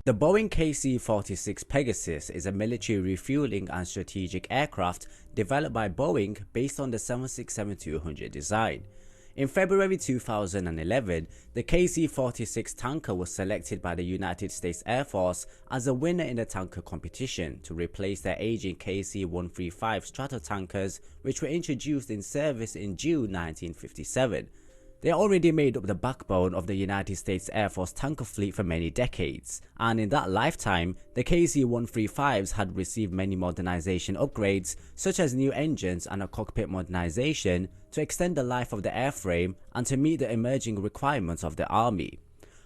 The Boeing KC-46 Pegasus is a military refueling and strategic aircraft developed by Boeing based on the 767-200 design. In February 2011, the KC-46 tanker was selected by the United States Air Force as a winner in the tanker competition to replace their aging KC-135 Stratotankers, which were introduced in service in June 1957. They already made up the backbone of the United States Air Force tanker fleet for many decades, and in that lifetime, the KC-135s had received many modernization upgrades such as new engines and a cockpit modernization to extend the life of the airframe and to meet the emerging requirements of the Army.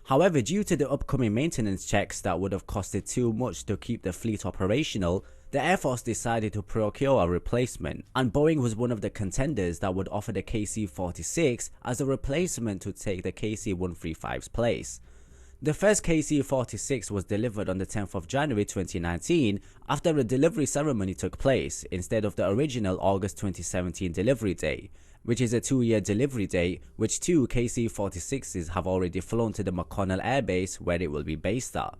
However, due to the upcoming maintenance checks that would have costed too much to keep the fleet operational, the Air Force decided to procure a replacement, and Boeing was one of the contenders that would offer the KC-46 as a replacement to take the KC-135's place. The first KC-46 was delivered on the 10th of January 2019 after a delivery ceremony took place instead of the original August 2017 delivery day, which is a 2-year delivery date, which 2 KC-46s have already flown to the McConnell Air Base where it will be based at.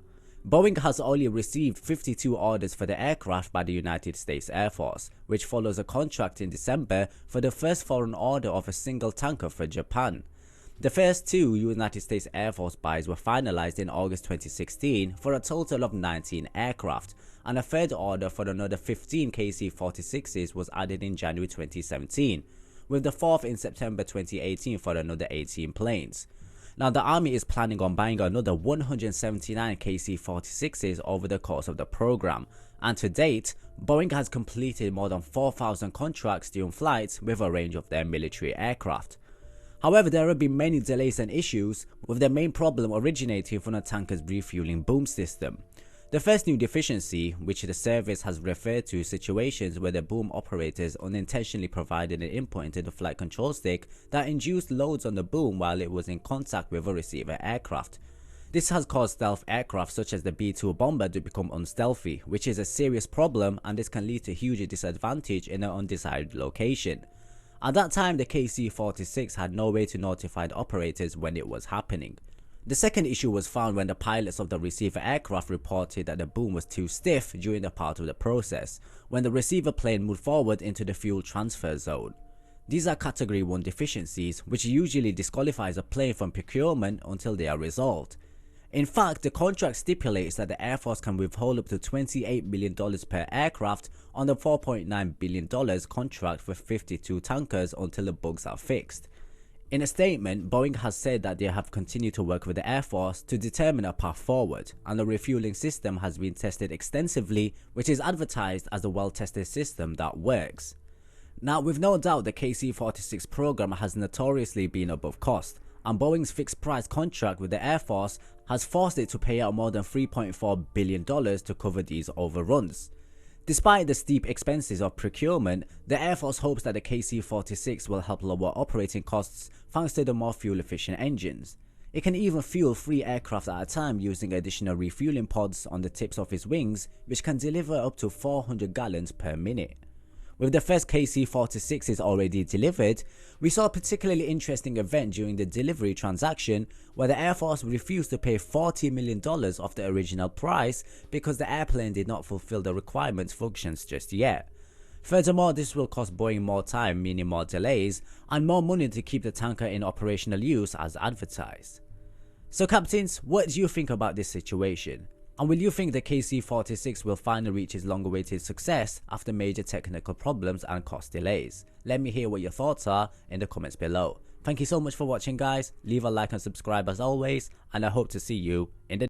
Boeing has only received 52 orders for the aircraft by the United States Air Force, which follows a contract in December for the first foreign order of a single tanker for Japan. The first 2 United States Air Force buys were finalized in August 2016 for a total of 19 aircraft, and a third order for another 15 KC-46s was added in January 2017, with the 4th in September 2018 for another 18 planes. Now, the Army is planning on buying another 179 KC-46s over the course of the program, and to date, Boeing has completed more than 4,000 contracts during flights with a range of their military aircraft. However, there have been many delays and issues, with the main problem originating from the tanker's refueling boom system. The first new deficiency, which the service has referred to situations where the boom operators unintentionally provided an input into the flight control stick that induced loads on the boom while it was in contact with a receiver aircraft. This has caused stealth aircraft such as the B-2 bomber to become unstealthy, which is a serious problem, and this can lead to huge disadvantage in an undesired location. At that time, the KC-46 had no way to notify the operators when it was happening. The second issue was found when the pilots of the receiver aircraft reported that the boom was too stiff during the part of the process, when the receiver plane moved forward into the fuel transfer zone. These are Category 1 deficiencies, which usually disqualifies a plane from procurement until they are resolved. In fact, the contract stipulates that the Air Force can withhold up to $28 million per aircraft on the $4.9 billion contract for 52 tankers until the bugs are fixed. In a statement, Boeing has said that they have continued to work with the Air Force to determine a path forward, and the refueling system has been tested extensively, which is advertised as a well-tested system that works. Now, with no doubt, the KC-46 program has notoriously been above cost, and Boeing's fixed price contract with the Air Force has forced it to pay out more than $3.4 billion to cover these overruns. Despite the steep expenses of procurement, the Air Force hopes that the KC-46 will help lower operating costs thanks to the more fuel-efficient engines. It can even fuel 3 aircraft at a time using additional refueling pods on the tips of its wings, which can deliver up to 400 gallons per minute. With the first KC-46s already delivered, we saw a particularly interesting event during the delivery transaction where the Air Force refused to pay $40 million of the original price because the airplane did not fulfill the requirement functions just yet. Furthermore, this will cost Boeing more time, meaning more delays, and more money to keep the tanker in operational use as advertised. So captains, what do you think about this situation? And will you think the KC-46 will finally reach its long-awaited success after major technical problems and cost delays? Let me hear what your thoughts are in the comments below. Thank you so much for watching, guys. Leave a like and subscribe as always, and I hope to see you in the